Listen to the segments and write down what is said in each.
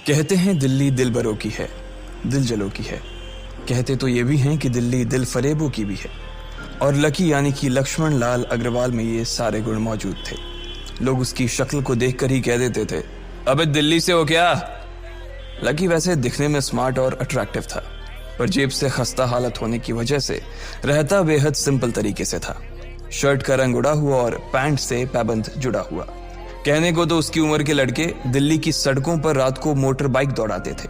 कहते हैं दिल्ली दिल बरों की है, दिल जलों की है। कहते तो ये भी हैं कि दिल्ली दिल फरेबों की भी है। और लकी यानी कि लक्ष्मण लाल अग्रवाल में ये सारे गुण मौजूद थे। लोग उसकी शक्ल को देखकर ही कह देते थे, अबे दिल्ली से हो क्या? लकी वैसे दिखने में स्मार्ट और अट्रैक्टिव था, पर जेब से खस्ता हालत होने की वजह से रहता बेहद सिंपल तरीके से था। शर्ट का रंग उड़ा हुआ और पैंट से पैबंद जुड़ा हुआ। कहने को तो उसकी उम्र के लड़के दिल्ली की सड़कों पर रात को मोटर बाइक दौड़ाते थे,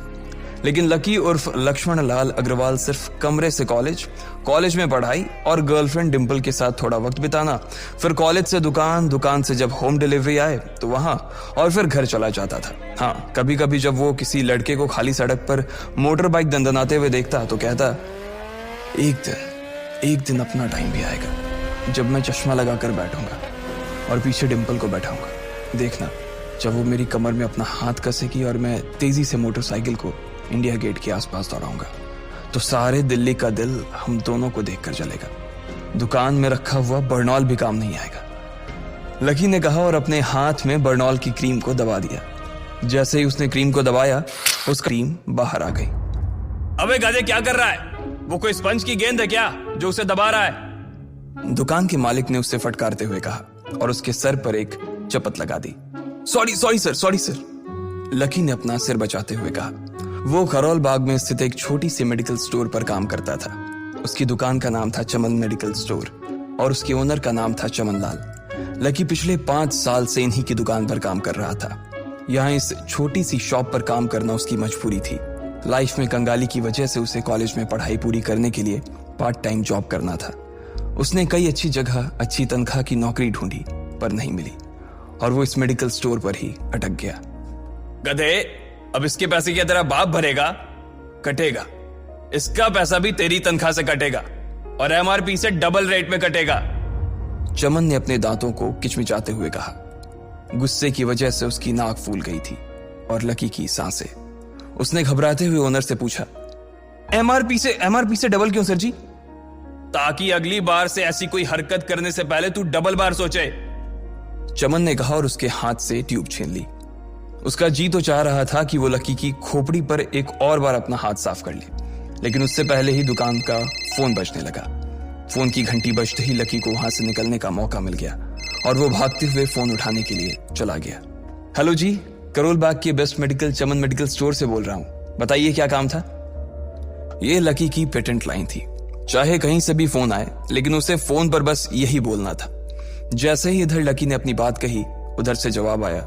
लेकिन लकी उर्फ लक्ष्मण लाल अग्रवाल सिर्फ कमरे से कॉलेज में पढ़ाई और गर्लफ्रेंड डिंपल के साथ थोड़ा वक्त बिताना, फिर कॉलेज से दुकान से जब होम डिलीवरी आए तो वहां, और फिर घर चला जाता था। हाँ, कभी कभी जब वो किसी लड़के को खाली सड़क पर मोटर बाइक दंदनाते हुए देखता तो कहता, एक दिन अपना टाइम भी आएगा जब मैं चश्मा लगाकर बैठूंगा और पीछे डिंपल को बैठाऊंगा। देखना, जब वो मेरी कमर में अपना हाथ कसेगी और मैं तेजी से मोटरसाइकिल को इंडिया गेट के आसपास दौड़ाऊंगा, तो सारे दिल्ली का दिल हम दोनों को देखकर जलेगा। दुकान में रखा हुआ बर्नॉल भी काम नहीं आएगा। लकी ने कहा और अपने हाथ में बर्नॉल की क्रीम को दबा दिया। जैसे ही उसने क्रीम को दबाया, उस क्रीम बाहर आ गई। अबे गाजे, क्या कर रहा है? वो कोई स्पंज की गेंद है क्या जो उसे दबा रहा है? दुकान के मालिक ने उससे फटकारते हुए कहा और उसके सर पर एक चपत लगा दी। Sorry sir. लकी ने अपना सिर बचाते हुए कहा। वो खरोल बाग में स्थित एक छोटी सी मेडिकल स्टोर पर काम करता था। उसकी दुकान का नाम था चमन मेडिकल स्टोर और उसके ओनर का नाम था चमन लाल। लकी पिछले 5 साल से इन्हीं की दुकान पर काम कर रहा था। यहाँ इस छोटी सी शॉप पर काम करना उसकी मजबूरी थी। लाइफ में कंगाली की वजह से उसे कॉलेज में पढ़ाई पूरी करने के लिए पार्ट टाइम जॉब करना था। उसने कई अच्छी जगह अच्छी तनख्वाह की नौकरी ढूंढी पर नहीं मिली और वो इस मेडिकल स्टोर पर ही अटक गया। गधे, अब इसके पैसे क्या तेरा बाप भरेगा? कटेगा। इसका पैसा भी तेरी तनख्वाह से कटेगा और एमआरपी से डबल रेट में कटेगा। चमन ने अपने दांतों को किचमिचाते हुए कहा। गुस्से की वजह से उसकी नाक फूल गई थी और लकी की सांसें। उसने घबराते हुए ओनर से पूछा, एमआरपी से डबल क्यों सर जी? ताकि अगली बार से ऐसी कोई हरकत करने से पहले तू डबल बार सोचे, चमन ने कहा और उसके हाथ से ट्यूब छीन ली। उसका जी तो चाह रहा था कि वो लकी की खोपड़ी पर एक और बार अपना हाथ साफ कर ले, लेकिन उससे पहले ही दुकान का फोन बजने लगा। फोन की घंटी बजते ही लकी को वहां से निकलने का मौका मिल गया और वो भागते हुए फोन उठाने के लिए चला गया। हेलो जी, करोल बाग के बेस्ट मेडिकल चमन मेडिकल स्टोर से बोल रहा हूं, बताइए क्या काम था? ये लकी की पेटेंट लाइन थी। चाहे कहीं से भी फोन आए, लेकिन उसे फोन पर बस यही बोलना था। जैसे ही इधर लकी ने अपनी बात कही, उधर से जवाब आया,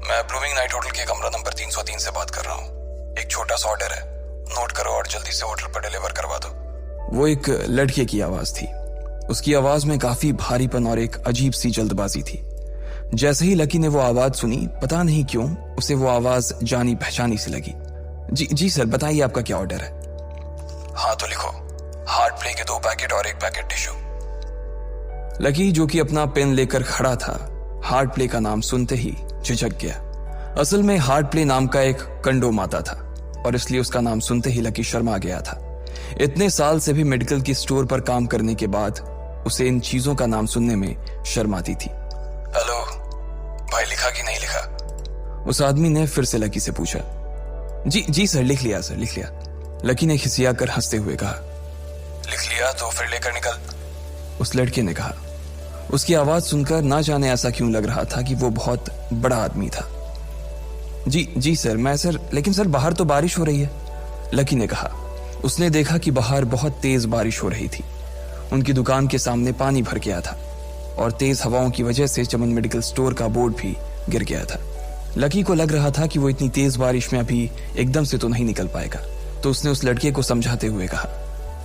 मैं ब्लूमिंग नाइट होटल के कमरा नंबर 303 से बात कर रहा हूँ। एक छोटा सा ऑर्डर है, नोट करो और जल्दी से होटल पर डिलीवर करवा दो। वो एक लड़के की आवाज थी। उसकी आवाज में काफी भारीपन और एक अजीब सी जल्दबाजी थी। जैसे ही लकी ने वो आवाज सुनी, पता नहीं क्यों उसे वो आवाज जानी पहचानी सी लगी। जी सर, बताइए आपका क्या ऑर्डर है? हाँ तो लिखो, हार्ट प्ले के 2 पैकेट और 1 पैकेट टिश्यू। लकी, जो कि अपना पेन लेकर खड़ा था, हार्ट प्ले का नाम सुनते ही झिझक गया। असल में हार्ट प्ले नाम का एक कंडोम आता था और इसलिए उसका नाम सुनते ही लकी शर्मा गया था। इतने साल से भी मेडिकल की स्टोर पर काम करने के बाद उसे इन चीजों का नाम सुनने में शर्म आती थी। हेलो भाई, लिखा कि नहीं लिखा? उस आदमी ने फिर से लकी से पूछा। जी सर, लिख लिया सर, लिख लिया। लकी ने खिसिया कर हंसते हुए कहा। लिख लिया तो फिर लेकर निकल, उस लड़के ने कहा। उसकी आवाज सुनकर ना जाने ऐसा क्यों लग रहा था कि वो बहुत बड़ा आदमी था। जी सर, लेकिन सर बाहर तो बारिश हो रही है, लकी ने कहा। उसने देखा कि बाहर बहुत तेज बारिश हो रही थी। उनकी दुकान के सामने पानी भर गया था और तेज हवाओं की वजह से चमन मेडिकल स्टोर का बोर्ड भी गिर गया था। लकी को लग रहा था कि वो इतनी तेज बारिश में अभी एकदम से तो नहीं निकल पाएगा, तो उसने उस लड़के को समझाते हुए कहा,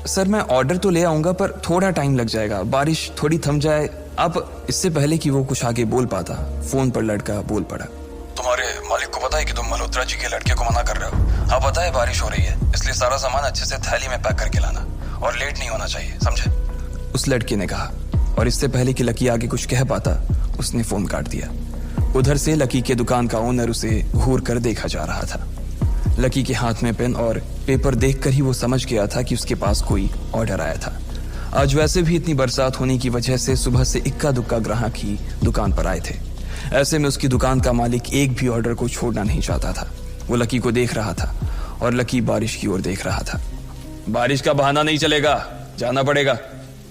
सर मैं ऑर्डर तो ले आऊंगा पर थोड़ा टाइम लग जाएगा, बारिश थोड़ी थम जाए। अब इससे पहले कि वो कुछ आगे बोल पाता, फोन पर लड़का बोल पड़ा। तुम्हारे मालिक को पता है कि तुम मल्होत्रा जी के लड़के को मना कर रहे हो? हाँ पता है, बारिश हो रही है, इसलिए सारा सामान अच्छे से थैली में पैक करके लाना और लेट नहीं होना चाहिए, समझे? उस लड़के ने कहा और इससे पहले कि लकी आगे कुछ कह पाता, उसने फोन काट दिया। उधर से लकी के दुकान का ओनर उसे घूर कर देखा जा रहा था। लकी के हाथ में पेन और पेपर देखकर ही वो समझ गया था कि उसके पास कोई ऑर्डर आया था। आज वैसे भी इतनी बरसात होने की वजह से सुबह से इक्का दुक्का ग्राहक ही दुकान पर आए थे। ऐसे में उसकी दुकान का मालिक एक भी ऑर्डर को छोड़ना नहीं चाहता था। वो लकी को देख रहा था और लकी बारिश की ओर देख रहा था। बारिश का बहाना नहीं चलेगा, जाना पड़ेगा,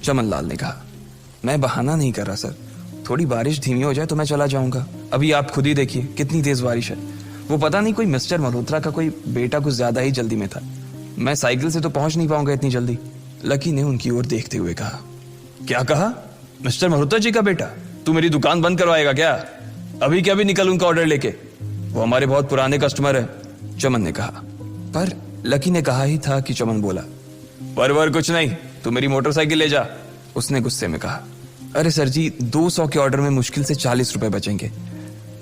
चमन लाल ने कहा। मैं बहाना नहीं कर रहा सर, थोड़ी बारिश धीमी हो जाए तो मैं चला जाऊंगा। अभी आप खुद ही देखिए कितनी तेज बारिश है। वो पता नहीं कोई मिस्टर मल्होत्रा का कोई बेटा कुछ ज्यादा ही जल्दी में था, मैं साइकिल से तो पहुंच नहीं पाऊंगा इतनी जल्दी। लकी ने उनकी ओर देखते हुए कहा। क्या कहा? मिस्टर मल्होत्रा जी का बेटा? तू मेरी दुकान बंद करवाएगा क्या? अभी क्या भी निकल उनका ऑर्डर लेके, वो हमारे बहुत पुराने कस्टमर है, चमन ने कहा। पर लकी ने कहा ही था कि चमन बोला। पर कुछ नहीं, तू मेरी मोटरसाइकिल ले जा, उसने गुस्से में कहा। अरे सर जी, 200 के ऑर्डर में मुश्किल से 40 रुपए बचेंगे,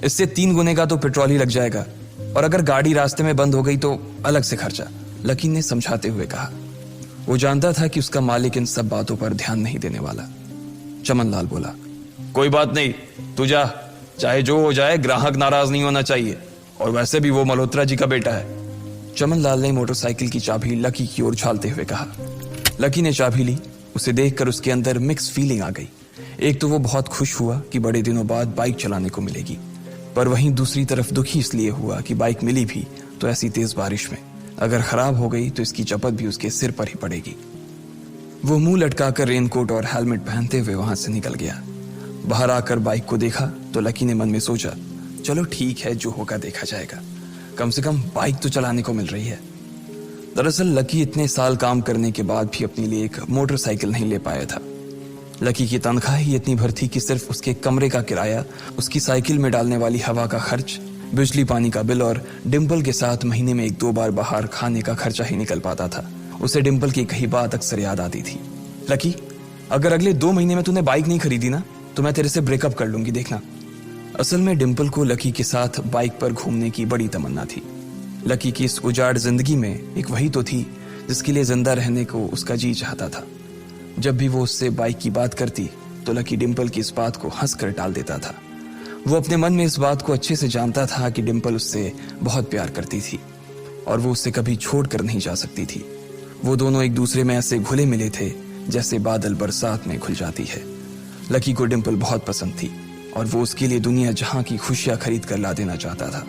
इससे 3 गुने का तो पेट्रोल ही लग जाएगा, और अगर गाड़ी रास्ते में बंद हो गई तो अलग से खर्चा, लकी ने समझाते हुए कहा। वो जानता था कि उसका मालिक इन सब बातों पर ध्यान नहीं देने वाला। चमन लाल बोला। कोई बात नहीं, तू जा, चाहे जो हो जाए ग्राहक नाराज नहीं होना चाहिए, और वैसे भी वो मल्होत्रा जी का बेटा है। चमन लाल ने मोटरसाइकिल की चाबी लकी की ओर उछालते हुए कहा। लकी ने चाबी ली। उसे देखकर उसके अंदर मिक्स फीलिंग आ गई। एक तो वो बहुत खुश हुआ कि बड़े दिनों बाद बाइक चलाने को मिलेगी, पर वहीं दूसरी तरफ दुखी इसलिए हुआ कि बाइक मिली भी तो ऐसी तेज बारिश में, अगर खराब हो गई तो इसकी चपत भी उसके सिर पर ही पड़ेगी। वो मुंह लटकाकर रेनकोट और हेलमेट पहनते हुए वहां से निकल गया। बाहर आकर बाइक को देखा तो लकी ने मन में सोचा, चलो ठीक है, जो होगा देखा जाएगा, कम से कम बाइक तो चलाने को मिल रही है। दरअसल लकी इतने साल काम करने के बाद भी अपने लिए एक मोटरसाइकिल नहीं ले पाया था। लकी की तनख्वाह ही इतनी भर थी कि सिर्फ उसके कमरे का किराया, उसकी साइकिल में डालने वाली हवा का खर्च, बिजली पानी का बिल और डिम्पल के साथ महीने में 1-2 बार बाहर खाने का खर्चा ही निकल पाता था। उसे डिम्पल की कही बात अक्सर याद आती थी। लकी, अगर अगले 2 महीने में तूने बाइक नहीं खरीदी ना तो मैं तेरे से ब्रेकअप कर लूंगी, देखना। असल में डिम्पल को लकी के साथ बाइक पर घूमने की बड़ी तमन्ना थी। लकी की इस उजाड़ जिंदगी में एक वही तो थी जिसके लिए जिंदा रहने को उसका जी चाहता था। जब भी वो उससे बाइक की बात करती तो लकी डिम्पल की इस बात को हंस कर टाल देता था। वो अपने मन में इस बात को अच्छे से जानता था कि डिम्पल उससे बहुत प्यार करती थी और वो उससे कभी छोड़ कर नहीं जा सकती थी। वो दोनों एक दूसरे में ऐसे घुले मिले थे जैसे बादल बरसात में घुल जाती है। लकी को डिम्पल बहुत पसंद थी और वो उसके लिए दुनिया जहां की खुशियां खरीद कर ला देना चाहता था।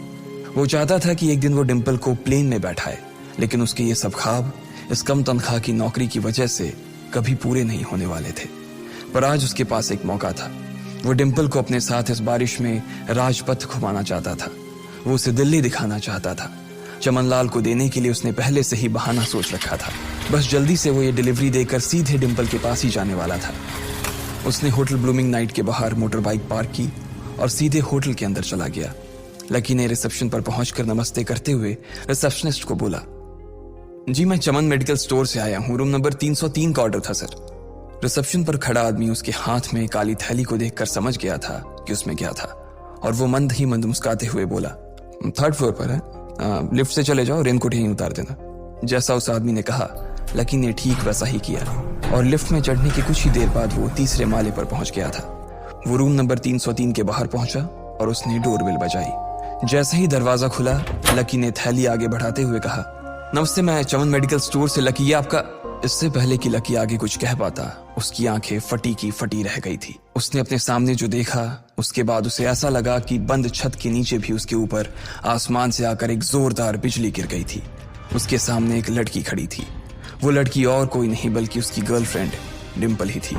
वो चाहता था कि एक दिन वो डिम्पल को प्लेन में बैठाए, लेकिन उसके ये सब ख्वाब इस कम तनख्वाह की नौकरी की वजह से कभी पूरे नहीं होने वाले थे। पर आज उसके पास एक मौका था। वो डिम्पल को अपने साथ इस बारिश में राजपथ घुमाना चाहता था। वो उसे दिल्ली दिखाना चाहता था। चमन लाल को देने के लिए उसने पहले से ही बहाना सोच रखा था। बस जल्दी से वो ये डिलीवरी देकर सीधे डिम्पल के पास ही जाने वाला था। उसने होटल ब्लूमिंग नाइट के बाहर मोटर बाइक पार्क की और सीधे होटल के अंदर चला गया। लकी ने रिसेप्शन पर पहुंचकर नमस्ते करते हुए रिसेप्शनिस्ट को बोला, जी मैं चमन मेडिकल स्टोर से आया हूं, रूम नंबर 303 का ऑर्डर था सर। रिसेप्शन पर खड़ा आदमी उसके हाथ में काली थैली को देखकर समझ गया था कि उसमें क्या था और वो मंद ही मंद मुस्कुराते हुए बोला, 3rd फ्लोर पर है, लिफ्ट से चले जाओ, रेनकोट यहीं उतार देना। जैसा उस आदमी ने कहा लकी ने ठीक वैसा ही किया और लिफ्ट में चढ़ने के कुछ ही देर बाद वो 3रे माले पर पहुंच गया था। वो रूम नंबर 303 के बाहर पहुंचा और उसने डोरबेल बजाई। जैसे ही दरवाजा खुला लकी ने थैली आगे बढ़ाते हुए कहा, नमस्ते, मैं चमन मेडिकल स्टोर से लकी, ये आपका। इससे पहले कि लकी आगे कुछ कह पाता उसकी आंखें फटी की फटी रह गई थी। उसने अपने सामने जो देखा उसके बाद उसे ऐसा लगा कि बंद छत के नीचे भी उसके ऊपर आसमान से आकर एक जोरदार बिजली गिर गई थी। उसके सामने एक लड़की खड़ी थी। वो लड़की और कोई नहीं बल्कि उसकी गर्लफ्रेंड डिम्पल ही थी।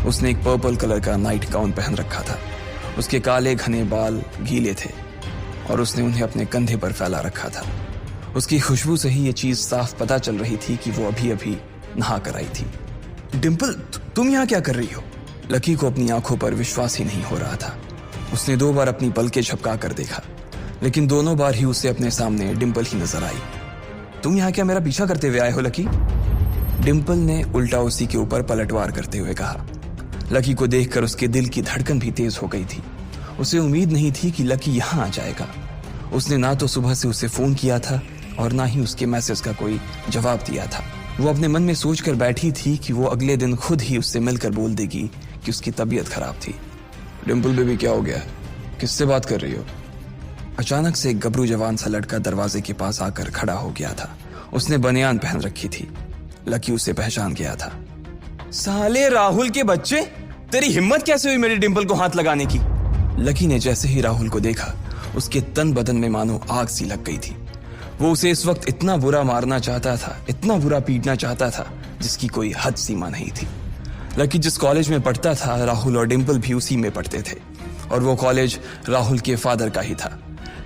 उसने एक पर्पल कलर का नाइट गाउन पहन रखा था। उसके काले घने बाल गीले थे और उसने उन्हें अपने कंधे पर फैला रखा था। उसकी खुशबू से ही ये चीज साफ पता चल रही थी कि वो अभी अभी नहा कर आई थी। डिम्पल, तुम यहाँ क्या कर रही हो? लकी को अपनी आंखों पर विश्वास ही नहीं हो रहा था। उसने 2 बार अपनी पलकें झपका कर देखा, लेकिन दोनों बार ही उसे अपने सामने डिम्पल ही नजर आई। तुम यहाँ क्या मेरा पीछा करते हुए आए हो लकी? डिम्पल ने उल्टा उसी के ऊपर पलटवार करते हुए कहा। लकी को देखकर उसके दिल की धड़कन भी तेज हो गई थी। उसे उम्मीद नहीं थी कि लकी यहाँ आ जाएगा। उसने ना तो सुबह से उसे फोन किया था और ना ही उसके मैसेज का कोई जवाब दिया था। वो अपने मन में सोचकर बैठी थी कि वो अगले दिन खुद ही उससे मिलकर बोल देगी कि उसकी तबीयत खराब थी। डिम्पल बेबी, क्या हो गया? किससे बात कर रही हो? अचानक से एक गबरू जवान सा लड़का दरवाजे के पास आकर खड़ा हो गया था। उसने बनियान पहन रखी थी। लकी उसे पहचान गया था। साले राहुल के बच्चे, तेरी हिम्मत कैसे हुई मेरी डिम्पल को हाथ लगाने की? लकी ने जैसे ही राहुल को देखा उसके तन बदन में मानो आग सी लग गई थी। वो उसे इस वक्त इतना बुरा मारना चाहता था, इतना बुरा पीटना चाहता था जिसकी कोई हद सीमा नहीं थी। लकी जिस कॉलेज में पढ़ता था, राहुल और डिंपल भी उसी में पढ़ते थे और वो कॉलेज राहुल के फादर का ही था।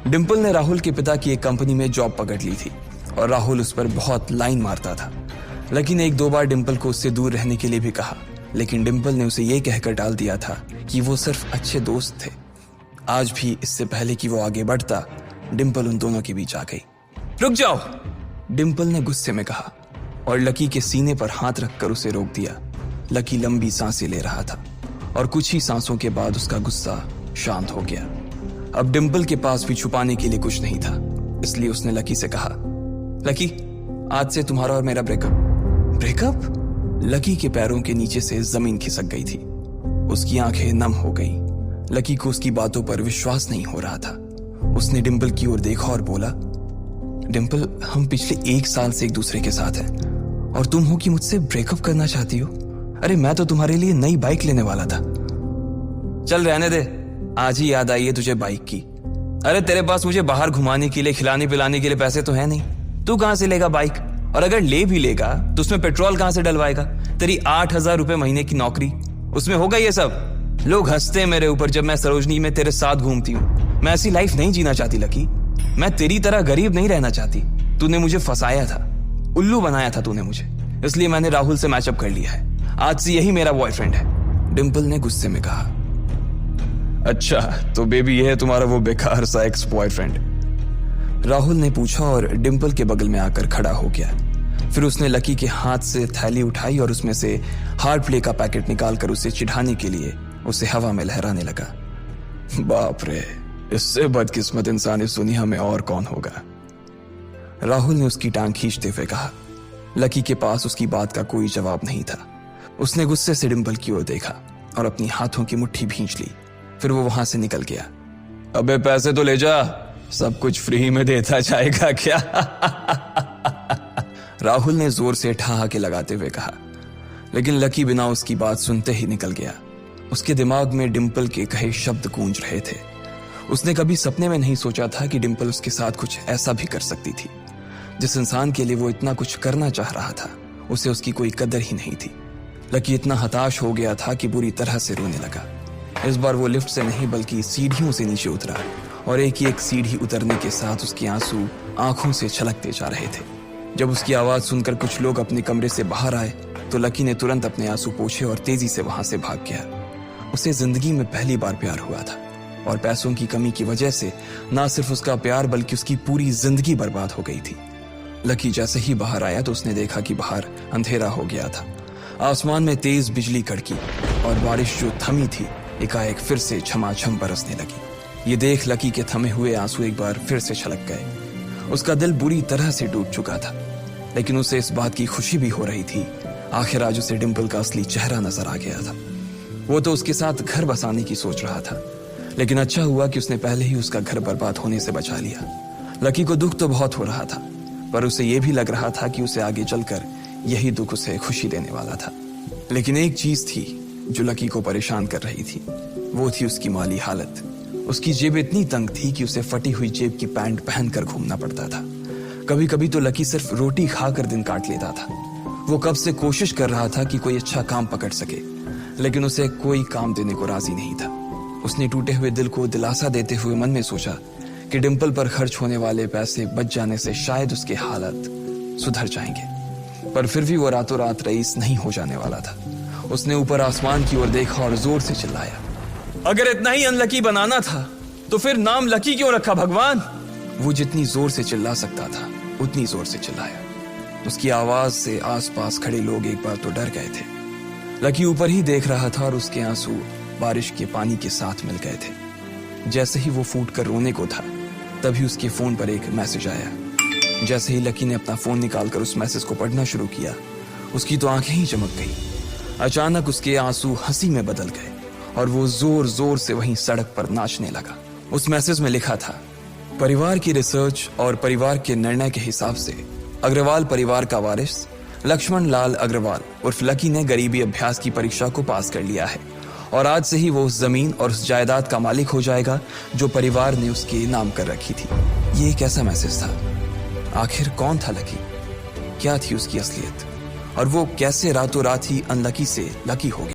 डिंपल ने राहुल के पिता की एक कंपनी में जॉब पकड़ ली थी और राहुल उस पर बहुत लाइन मारता था। लकी ने 1-2 बार डिंपल को उससे दूर रहने के लिए भी कहा, लेकिन डिंपल ने उसे यह कहकर टाल दिया था कि वो सिर्फ अच्छे दोस्त थे। आज भी इससे पहले कि वो आगे बढ़ता, डिंपल उन दोनों के बीच आ गई। रुक जाओ, डिंपल ने गुस्से में कहा और लकी के सीने पर हाथ रखकर उसे रोक दिया। लकी लंबी सांसें ले रहा था और कुछ ही सांसों के बाद उसका गुस्सा शांत हो गया। अब डिंपल के पास भी छुपाने के लिए कुछ नहीं था, इसलिए उसने लकी से कहा, लकी, आज से तुम्हारा और मेरा ब्रेकअप। ब्रेकअप? लकी के पैरों के नीचे से जमीन खिसक गई थी। उसकी आंखें नम हो गईं। लकी को उसकी बातों पर विश्वास नहीं हो रहा था। उसने डिंपल की ओर देखा और बोला, डिंपल, हम पिछले 1 साल से एक दूसरे के साथ हैं और तुम हो कि मुझसे ब्रेकअप करना चाहती हो? अरे मैं तो तुम्हारे लिए नई बाइक लेने वाला था। चल रहने दे, आज ही याद आई है तुझे बाइक की। अरे तेरे पास मुझे बाहर घुमाने के लिए, खिलाने पिलाने के लिए पैसे तो है नहीं। तू कहां से लेगा बाइक? और अगर ले भी लेगा तो उसमें पेट्रोल कहां से डलवाएगा? तेरी 8,000 रुपए महीने की नौकरी, उसमें होगा ये सब? लोग हंसते हैं मेरे ऊपर जब मैं सरोजनी में तेरे साथ घूमती हूँ। मैं ऐसी लाइफ नहीं जीना चाहती लकी। मैं तेरी तरह गरीब नहीं रहना चाहती। तूने मुझे फंसाया था, उल्लू बनाया था तूने मुझे, इसलिए मैंने राहुल से मैचअप कर लिया है। आज से यही मेरा बॉयफ्रेंड है, डिंपल ने गुस्से में कहा। अच्छा, तो बेबी ये है तुम्हारा वो बेकार सा एक्स बॉयफ्रेंड? राहुल ने पूछा और डिंपल के बगल में आकर खड़ा हो गया। फिर उसने लकी के हाथ से थैली उठाई और उसमें से हार्ड प्ले का पैकेट निकालकर उसे चिढ़ाने के लिए उसे हवा में लहराने लगा। बाप रे, इससे बदकिस्मत इंसान इस दुनिया में और कौन होगा? राहुल ने उसकी टांग खींचते हुए कहा। लकी के पास उसकी बात का कोई जवाब नहीं था। उसने गुस्से से डिंपल की ओर देखा और अपनी हाथों की मुट्ठी भींच ली। फिर वो वहां से निकल गया। अबे पैसे तो ले जा, सब कुछ फ्री में देता जाएगा क्या? राहुल ने जोर से ठहाके लगाते हुए कहा, लेकिन लकी बिना उसकी बात सुनते ही निकल गया। उसके दिमाग में डिंपल के कहे शब्द गूंज रहे थे। उसने कभी सपने में नहीं सोचा था कि डिंपल उसके साथ कुछ ऐसा भी कर सकती थी। जिस इंसान के लिए वो इतना कुछ करना चाह रहा था, उसे उसकी कोई कदर ही नहीं थी। लकी इतना हताश हो गया था कि बुरी तरह से रोने लगा। इस बार वो लिफ्ट से नहीं बल्कि सीढ़ियों से नीचे उतरा और एक ही एक सीढ़ी उतरने के साथ उसके आंसू आंखों से छलकते जा रहे थे। जब उसकी आवाज सुनकर कुछ लोग अपने कमरे से बाहर आए तो लकी ने तुरंत अपने आंसू पोंछे और तेजी से वहां से भाग गया। उसे जिंदगी में पहली बार प्यार हुआ था और पैसों की कमी की वजह से ना सिर्फ उसका प्यार बल्कि उसकी पूरी जिंदगी बर्बाद हो गई थी। लकी जैसे ही बाहर आया तो उसने देखा कि बाहर अंधेरा हो गया था। आसमान में तेज बिजली कड़की और बारिश जो थमी थी एकाएक फिर से झमाझम बरसने लगी। ये देख लकी के थमे हुए आंसू एक बार फिर से छलक गए। उसका दिल बुरी तरह से टूट चुका था, लेकिन उसे इस बात की खुशी भी हो रही थी। आखिर आज उसे डिंपल का असली चेहरा नजर आ गया था। वो तो उसके साथ घर बसाने की सोच रहा था, लेकिन अच्छा हुआ कि उसने पहले ही उसका घर बर्बाद होने से बचा लिया। लकी को दुख तो बहुत हो रहा था, पर उसे यह भी लग रहा था कि उसे आगे चलकर यही दुख उसे खुशी देने वाला था। लेकिन एक चीज थी जो लकी को परेशान कर रही थी, वो थी उसकी माली हालत। उसकी जेब इतनी तंग थी कि उसे फटी हुई जेब की पैंट पहनकर घूमना पड़ता था। कभी कभी तो लकी सिर्फ रोटी खाकर दिन काट लेता था। वो कब से कोशिश कर रहा था कि कोई अच्छा काम पकड़ सके, लेकिन उसे कोई काम देने को राजी नहीं था। उसने टूटे हुए दिल को दिलासा देते हुए मन में सोचा कि डिंपल पर खर्च होने वाले पैसे बच जाने से शायद उसके हालत सुधर जाएंगे, पर फिर भी वो रातों रात रईस नहीं हो जाने वाला था। उसने ऊपर आसमान की ओर देखा और जोर से चिल्लाया, अगर इतना ही अनलकी बनाना था तो फिर नाम लकी क्यों रखा भगवान? वो जितनी जोर से चिल्ला सकता था उतनी जोर से चिल्लाया। उसकी आवाज से आसपास खड़े लोग एक बार तो डर गए थे। लकी ऊपर ही देख रहा था और उसके आंसू बारिश के पानी के साथ मिल गए थे। जैसे ही वो फूट कर रोने को था, तभी उसके फोन पर एक मैसेज आया। जैसे ही लकी ने अपना फोन निकालकर उस मैसेज को पढ़ना शुरू किया, उसकी तो आंखें ही चमक गई। अचानक उसके आंसू हंसी में बदल गए और वो जोर जोर से वहीं सड़क पर नाचने लगा। उस मैसेज में लिखा था, परिवार की रिसर्च और परिवार के निर्णय के हिसाब से अग्रवाल परिवार का वारिस लक्ष्मण लाल अग्रवाल उर्फ लकी ने गरीबी अभ्यास की परीक्षा को पास कर लिया है और आज से ही वो उस जमीन और उस जायदाद का मालिक हो जाएगा जो परिवार ने उसके नाम कर रखी थी। ये एक ऐसा मैसेज था आखिर कौन था लकी, क्या थी उसकी असलियत, और वो कैसे रातों रात ही अनलकी से लकी हो गया।